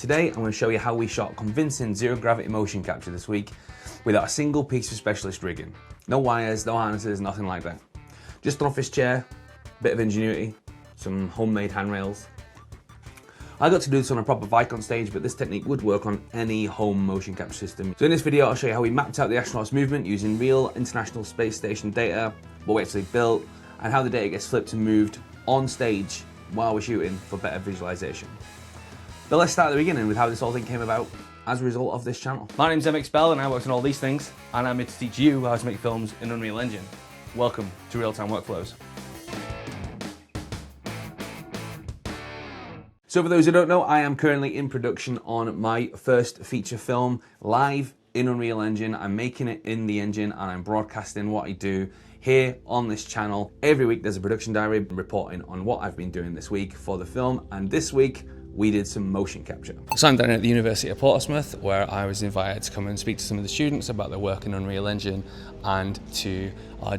Today, I'm going to show you how we shot convincing zero gravity motion capture this week without a single piece of specialist rigging. No wires, no harnesses, nothing like that. Just an office chair, bit of ingenuity, some homemade handrails. I got to do this on a proper Vicon stage, but this technique would work on any home motion capture system. So in this video, I'll show you how we mapped out the astronaut's movement using real International Space Station data, what we actually built, and how the data gets flipped and moved on stage while we're shooting for better visualization. But let's start at the beginning with how this whole thing came about as a result of this channel. My name's MXBell and I work on all these things, and I'm here to teach you how to make films in Unreal Engine. Welcome to Realtime Workflows. So for those who don't know, I am currently in production on my first feature film live in Unreal Engine. I'm making it in the engine and I'm broadcasting what I do here on this channel. Every week there's a production diary reporting on what I've been doing this week for the film, and this week we did some motion capture. So I'm down at the University of Portsmouth, where I was invited to come and speak to some of the students about their work in Unreal Engine and to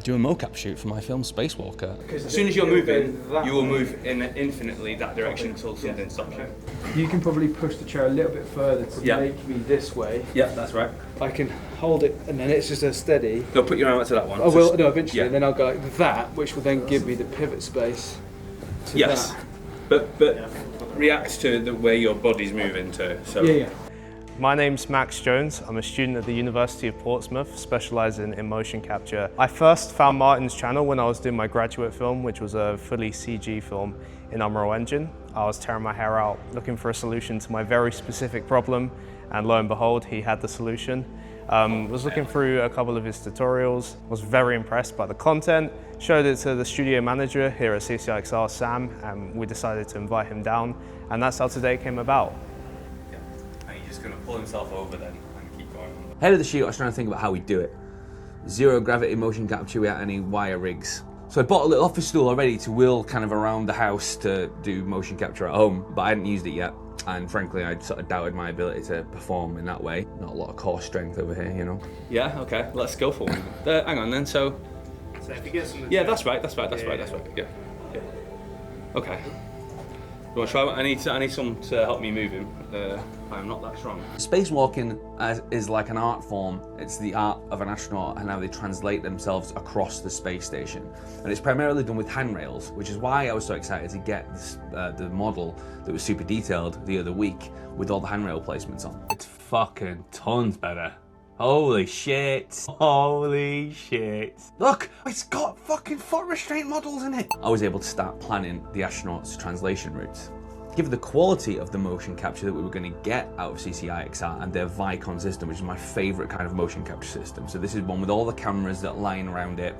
do a mocap shoot for my film Spacewalker. As soon as you're moving, you will move in infinitely that direction until something stops you. You can probably push the chair a little bit further to make me this way. Yeah, that's right. I can hold it and then it's just a steady. Go put your arm up to that one. I will, no, eventually, Yeah. and then I'll go like that, which will then give me the pivot space to Yes, that. but react to the way your body's moving to. So. Yeah. My name's Max Jones. I'm a student at the University of Portsmouth, specialising in motion capture. I first found Martin's channel when I was doing my graduate film, which was a fully CG film in Unreal Engine. I was tearing my hair out, looking for a solution to my very specific problem, and lo and behold, he had the solution. Was looking through a couple of his tutorials, was very impressed by the content, showed it to the studio manager here at CCIXR, Sam, and we decided to invite him down, and that's how today came about. Yeah. And he's just going to pull himself over then and keep going. Ahead of the shoot, I was trying to think about how we do it. Zero gravity motion capture without any wire rigs. So I bought a little office stool already to wheel kind of around the house to do motion capture at home, but I hadn't used it yet. And frankly, I sort of doubted my ability to perform in that way. Not a lot of core strength over here, you know. Yeah, okay, let's go for one. Hang on then, so if you get some yeah, that's right. Yeah. Okay. You want to try one? I need some to help me move him. I'm not that strong. Spacewalking is like an art form. It's the art of an astronaut and how they translate themselves across the space station. And it's primarily done with handrails, which is why I was so excited to get this, the model that was super detailed the other week with all the handrail placements on. It's fucking tons better. Holy shit. Holy shit. Look, it's got fucking foot restraint models in it. I was able to start planning the astronauts' translation routes. Given the quality of the motion capture that we were going to get out of CCIXR and their Vicon system, which is my favorite kind of motion capture system. So this is one with all the cameras that line around it,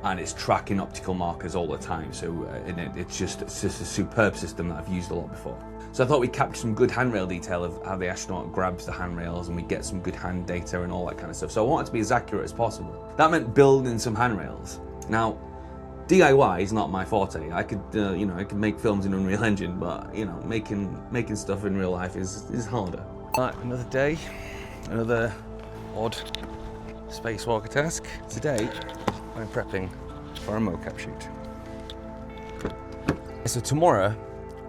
and it's tracking optical markers all the time. So it's just a superb system that I've used a lot before. So I thought we'd capture some good handrail detail of how the astronaut grabs the handrails, and we get some good hand data and all that kind of stuff. So I wanted to be as accurate as possible. That meant building some handrails. Now, DIY is not my forte. I could, I could make films in Unreal Engine, but making stuff in real life is harder. Right, another day, another odd spacewalker task. Today, I'm prepping for a mocap shoot. So tomorrow,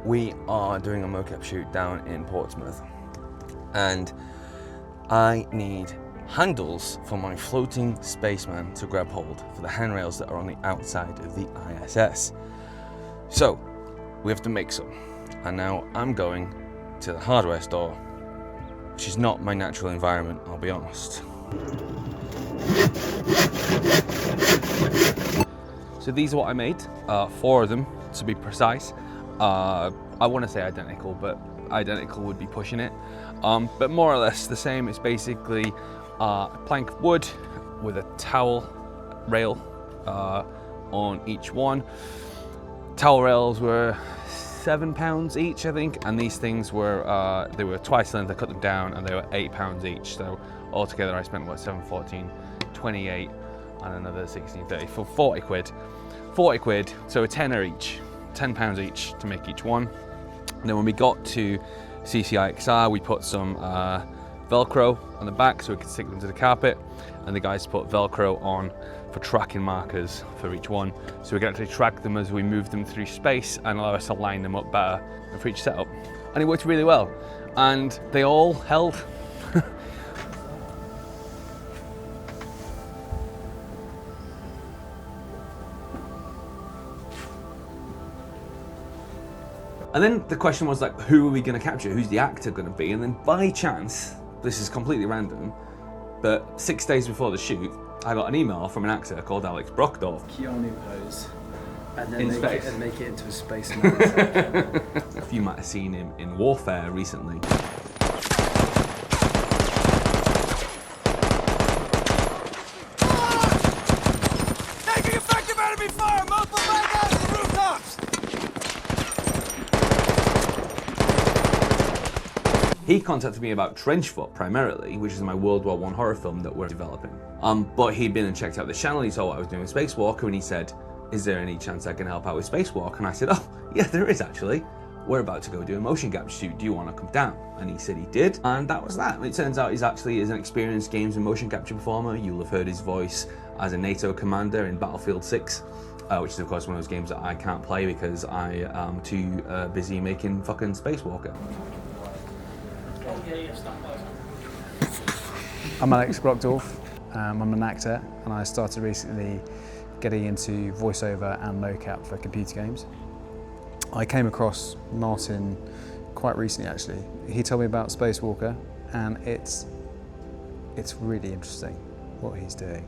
we are doing a mocap shoot down in Portsmouth, and I need handles for my floating spaceman to grab hold for the handrails that are on the outside of the ISS. So we have to make some, and now I'm going to the hardware store, which is not my natural environment, I'll be honest. So these are what I made, 4 of them to be precise. I want to say identical, but identical would be pushing it. But more or less the same. It's basically a plank of wood with a towel rail on each one. Towel rails were £7 each, I think, and these things were they were twice the length. I cut them down, and they were £8 each. So altogether, I spent what, 7, 14, 28, and another 16, 30 for 40 quid. 40 quid, so a tenner each, £10 each to make each one. And then when we got to CCIXR, we put some Velcro on the back so we could stick them to the carpet, and the guys put Velcro on for tracking markers for each one, so we can actually track them as we move them through space and allow us to line them up better for each setup. And it worked really well. and they all held. And then the question was like, who are we going to capture? Who's the actor going to be? And then by chance, this is completely random, but 6 days before the shoot, I got an email from an actor called Alex Brockdorff. Keanu pose, and then In make space. it into a space man. You might have seen him in Warfare recently. Taking effective enemy fire! Multiple baghouse on the rooftops! He contacted me about Trenchfoot primarily, which is my World War I horror film that we're developing. But he'd been and checked out the channel, he saw what I was doing with Spacewalker, and he said, is there any chance I can help out with Spacewalker? And I said, oh, yeah, there is actually. We're about to go do a motion capture shoot, do you want to come down? And he said he did, and that was that. It turns out he's actually an experienced games and motion capture performer. You'll have heard his voice as a NATO commander in Battlefield 6, which is of course one of those games that I can't play because I am too busy making fucking Spacewalker. I'm Alex Brockdorff. I'm an actor, and I started recently getting into voiceover and mocap for computer games. I came across Martin quite recently actually. He told me about Spacewalker, and it's really interesting what he's doing.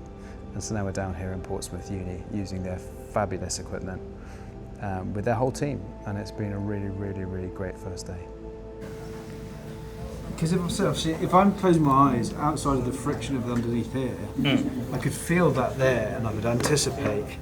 And so now we're down here in Portsmouth Uni using their fabulous equipment with their whole team, and it's been a really great first day. Because if I'm closing my eyes outside of the friction of underneath here, I could feel that there, and I would anticipate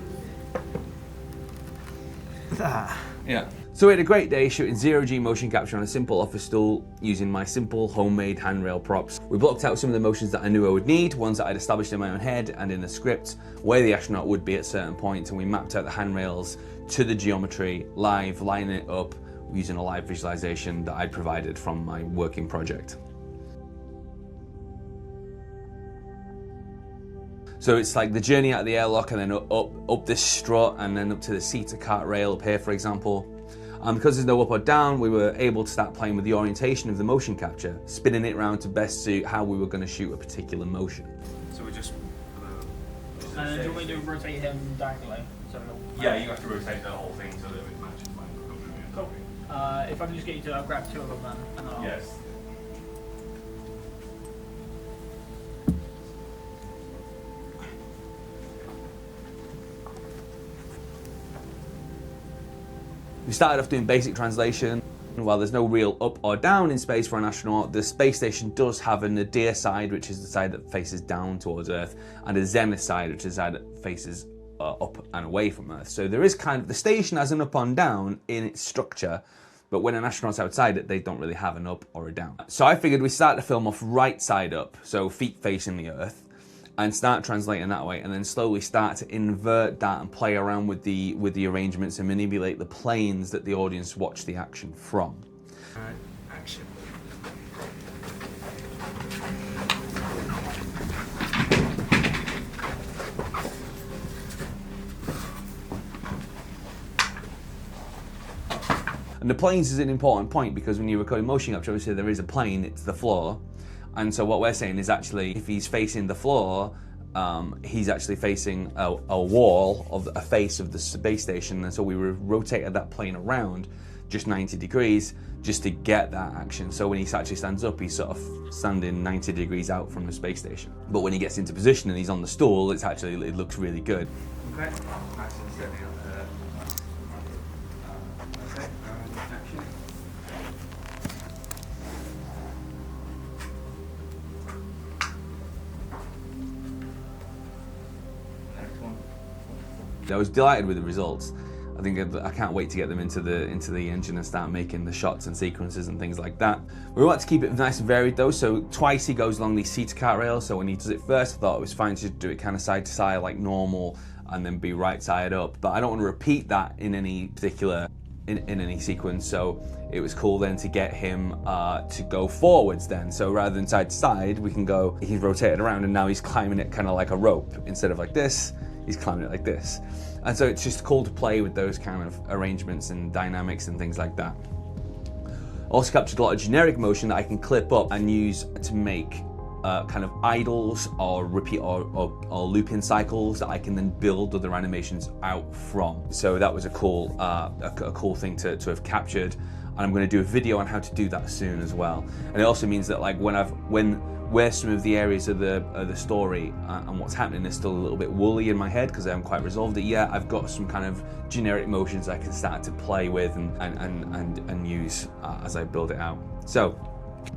that. Yeah. So we had a great day shooting 0G motion capture on a simple office stool using my simple homemade handrail props. We blocked out some of the motions that I knew I would need, ones that I'd established in my own head and in the script, where the astronaut would be at certain points, and we mapped out the handrails to the geometry live, lining it up using a live visualization that I'd provided from my working project. So it's like the journey out of the airlock and then up this strut and then up to the seat to cart rail up here, for example. Because there's no up or down, we were able to start playing with the orientation of the motion capture, spinning it around to best suit how we were going to shoot a particular motion. So we're just. Do you want me to rotate him diagonally? So Yeah, you have to rotate the whole thing so that it matches my. Cool. If I can just get you to grab two of them then. And I'll... Yes. We started off doing basic translation. While there's no real up or down in space for an astronaut, the space station does have a nadir side, which is the side that faces down towards Earth, and a zenith side, which is the side that faces up and away from Earth. So there is kind of, the station has an up and down in its structure, but when an astronaut's outside it, they don't really have an up or a down. So I figured we start the film off right side up, so feet facing the Earth, and start translating that way, and then slowly start to invert that and play around with the arrangements and manipulate the planes that the audience watch the action from. Action. And the planes is an important point because when you're recording motion capture, obviously there is a plane, it's the floor. And so what we're saying is actually, if he's facing the floor, he's actually facing a wall of a face of the space station. And so we rotated that plane around just 90 degrees just to get that action. So when he actually stands up, he's sort of standing 90 degrees out from the space station. But when he gets into position and he's on the stool, it looks really good. Okay. Nice and steady on there. Okay. Action. I was delighted with the results. I think I can't wait to get them into the engine and start making the shots and sequences and things like that. We want to keep it nice and varied though, so twice he goes along these seat to cart rails, so when he does it first I thought it was fine to do it kind of side to side like normal and then be right side up, but I don't want to repeat that in any particular in any sequence, so it was cool then to get him to go forwards then. So rather than side to side, we can go, he's rotated around and now he's climbing it kind of like a rope. Instead of like this, he's climbing it like this. And so it's just cool to play with those kind of arrangements and dynamics and things like that. Also captured a lot of generic motion that I can clip up and use to make kind of idles or repeat or looping cycles that I can then build other animations out from. So that was a cool thing to have captured, and I'm going to do a video on how to do that soon as well. And it also means that like where some of the areas of the story and what's happening is still a little bit woolly in my head because I haven't quite resolved it yet, I've got some kind of generic motions I can start to play with and use as I build it out. So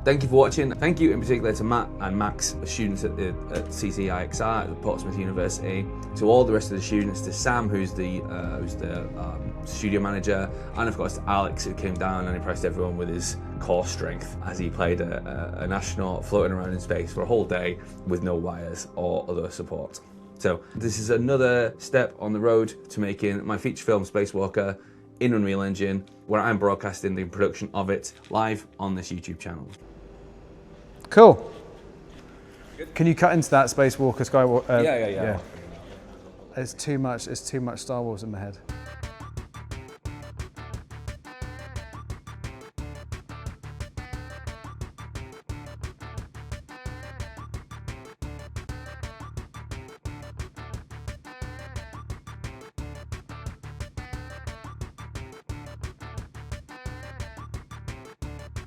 thank you for watching. Thank you in particular to Matt and Max, students at CCIXR at Portsmouth University, to all the rest of the students, to Sam, who's the studio manager, and of course to Alex, who came down and impressed everyone with his core strength as he played an astronaut floating around in space for a whole day with no wires or other support. So this is another step on the road to making my feature film Spacewalker in Unreal Engine, where I'm broadcasting the production of it live on this YouTube channel. Cool. Can you cut into that Spacewalker, Skywalker? Yeah. It's too much Star Wars in my head.